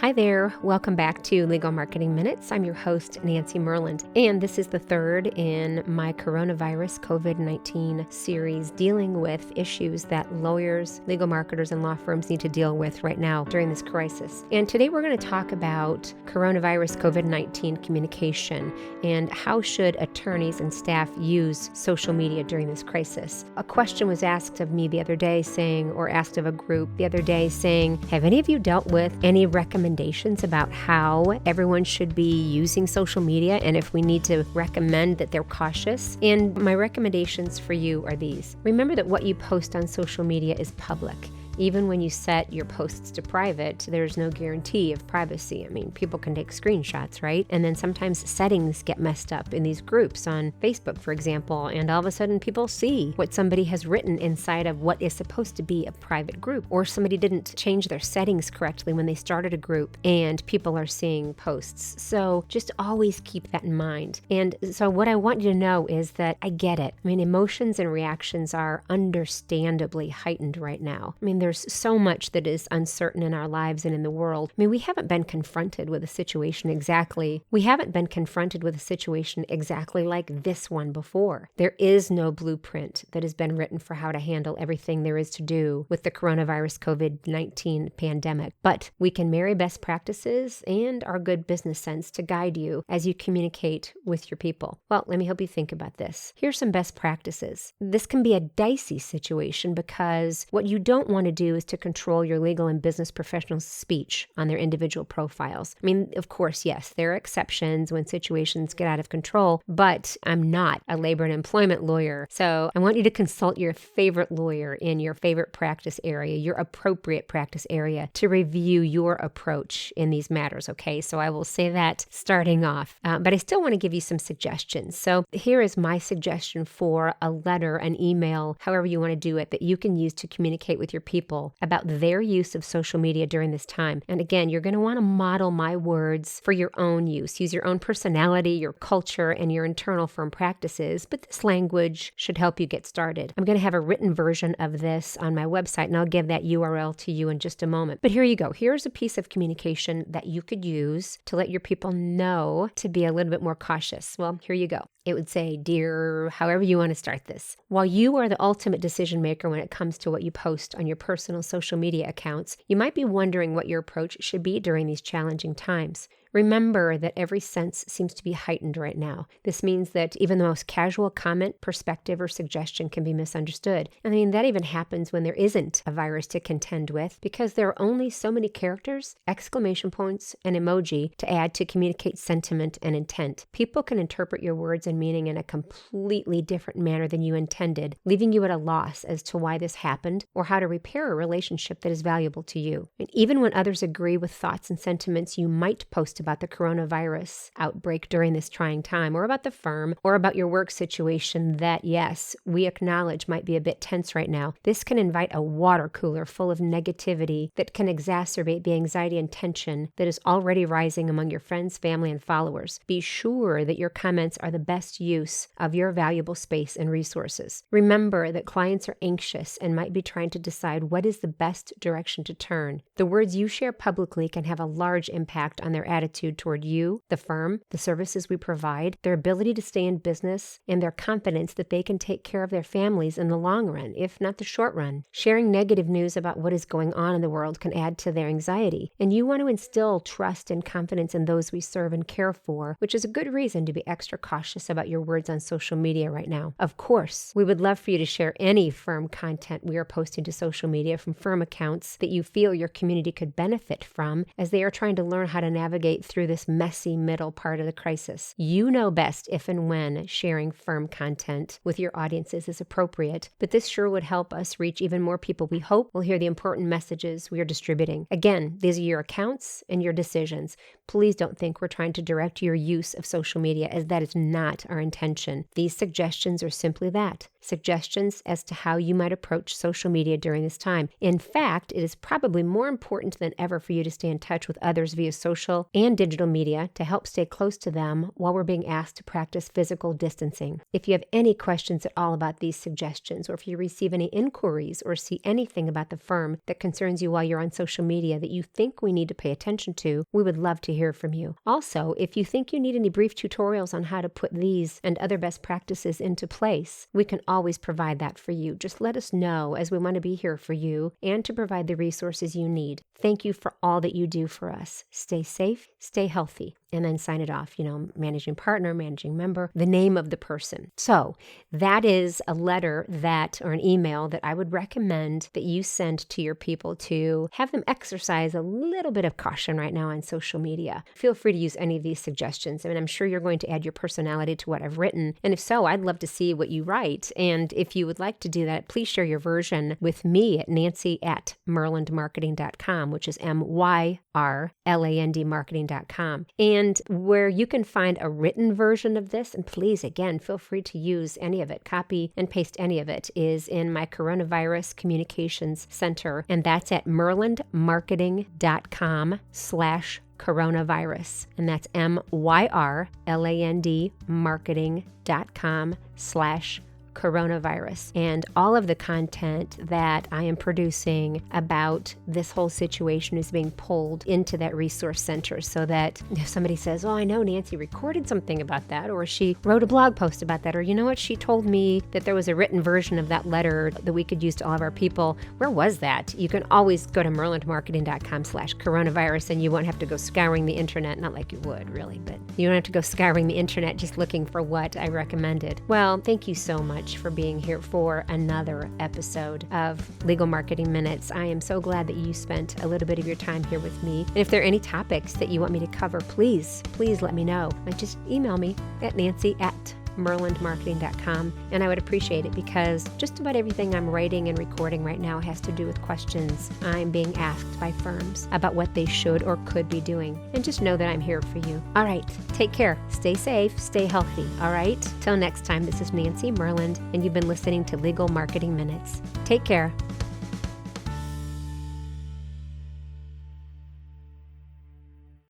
Hi there, welcome back to Legal Marketing Minutes. I'm your host, Nancy Myrland, and this is the third in my coronavirus COVID-19 series dealing with issues that lawyers, legal marketers, and law firms need to deal with right now during this crisis. And today we're going to talk about coronavirus COVID-19 communication and how should attorneys and staff use social media during this crisis. A question was asked of me the other day asked of a group the other day saying, have any of you dealt with any recommendations about how everyone should be using social media and if we need to recommend that they're cautious? And my recommendations for you are these. Remember that what you post on social media is public. Even when you set your posts to private, there's no guarantee of privacy. I mean, people can take screenshots, right? And then sometimes settings get messed up in these groups on Facebook, for example, and all of a sudden people see what somebody has written inside of what is supposed to be a private group. Or somebody didn't change their settings correctly when they started a group and people are seeing posts. So just always keep that in mind. And so what I want you to know is that I get it. I mean, emotions and reactions are understandably heightened right now. I mean, there's so much that is uncertain in our lives and in the world. I mean, we haven't been confronted with a situation exactly like this one before. There is no blueprint that has been written for how to handle everything there is to do with the coronavirus COVID-19 pandemic. But we can marry best practices and our good business sense to guide you as you communicate with your people. Well, let me help you think about this. Here's some best practices. This can be a dicey situation because what you don't want to do is to control your legal and business professionals' speech on their individual profiles. I mean, of course, yes, there are exceptions when situations get out of control, but I'm not a labor and employment lawyer. So I want you to consult your favorite lawyer in your favorite practice area, your appropriate practice area, to review your approach in these matters, okay? So I will say that starting off, but I still want to give you some suggestions. So here is my suggestion for a letter, an email, however you want to do it, that you can use to communicate with your people about their use of social media during this time. And again, you're going to want to model my words for your own use. Use your own personality, your culture, and your internal firm practices, but this language should help you get started. I'm going to have a written version of this on my website, and I'll give that URL to you in just a moment. But here you go. Here's a piece of communication that you could use to let your people know to be a little bit more cautious. Well, here you go. It would say, dear, however you want to start this. While you are the ultimate decision maker when it comes to what you post on your personal social media accounts, you might be wondering what your approach should be during these challenging times. Remember that every sense seems to be heightened right now. This means that even the most casual comment, perspective, or suggestion can be misunderstood. I mean, that even happens when there isn't a virus to contend with because there are only so many characters, exclamation points, and emoji to add to communicate sentiment and intent. People can interpret your words and meaning in a completely different manner than you intended, leaving you at a loss as to why this happened or how to repair a relationship that is valuable to you. And even when others agree with thoughts and sentiments you might post about the coronavirus outbreak during this trying time, or about the firm, or about your work situation that, yes, we acknowledge might be a bit tense right now, this can invite a water cooler full of negativity that can exacerbate the anxiety and tension that is already rising among your friends, family, and followers. Be sure that your comments are the best use of your valuable space and resources. Remember that clients are anxious and might be trying to decide what is the best direction to turn. The words you share publicly can have a large impact on their attitude toward you, the firm, the services we provide, their ability to stay in business, and their confidence that they can take care of their families in the long run, if not the short run. Sharing negative news about what is going on in the world can add to their anxiety, and you want to instill trust and confidence in those we serve and care for, which is a good reason to be extra cautious about your words on social media right now. Of course, we would love for you to share any firm content we are posting to social media from firm accounts that you feel your community could benefit from as they are trying to learn how to navigate through this messy middle part of the crisis. You know best if and when sharing firm content with your audiences is appropriate, but this sure would help us reach even more people we hope will hear the important messages we are distributing. Again, these are your accounts and your decisions. Please don't think we're trying to direct your use of social media, as that is not our intention. These suggestions are simply that, suggestions as to how you might approach social media during this time. In fact, it is probably more important than ever for you to stay in touch with others via social and digital media to help stay close to them while we're being asked to practice physical distancing. If you have any questions at all about these suggestions, or if you receive any inquiries or see anything about the firm that concerns you while you're on social media that you think we need to pay attention to, we would love to hear from you. Also, if you think you need any brief tutorials on how to put these and other best practices into place, we can always provide that for you. Just let us know, as we want to be here for you and to provide the resources you need. Thank you for all that you do for us. Stay safe, stay healthy, and then sign it off, managing partner, managing member, the name of the person. So that is a letter or an email that I would recommend that you send to your people to have them exercise a little bit of caution right now on social media. Feel free to use any of these suggestions. I'm sure you're going to add your personality to what I've written. And if so, I'd love to see what you write. And if you would like to do that, please share your version with me at nancy@myrlandmarketing.com, which is MYRLAND marketing.com. And where you can find a written version of this, and please, again, feel free to use any of it, copy and paste any of it, is in my Coronavirus Communications Center, and that's at myrlandmarketing.com/coronavirus, and that's MYRLAND marketing.com/coronavirus. And all of the content that I am producing about this whole situation is being pulled into that resource center, so that if somebody says, oh, I know Nancy recorded something about that, or she wrote a blog post about that, or you know what, she told me that there was a written version of that letter that we could use to all of our people. Where was that? You can always go to myrlandmarketing.com/coronavirus, and you won't have to go scouring the internet. Not like you would, really, but you don't have to go scouring the internet just looking for what I recommended. Well, thank you so much for being here for another episode of Legal Marketing Minutes. I am so glad that you spent a little bit of your time here with me. And if there are any topics that you want me to cover, please let me know. Just email me at nancy@myrlandmarketing.com, and I would appreciate it, because just about everything I'm writing and recording right now has to do with questions I'm being asked by firms about what they should or could be doing. And just know that I'm here for you. All right, take care. Stay safe, stay healthy. All right? Till next time, this is Nancy Myrland, and you've been listening to Legal Marketing Minutes. Take care.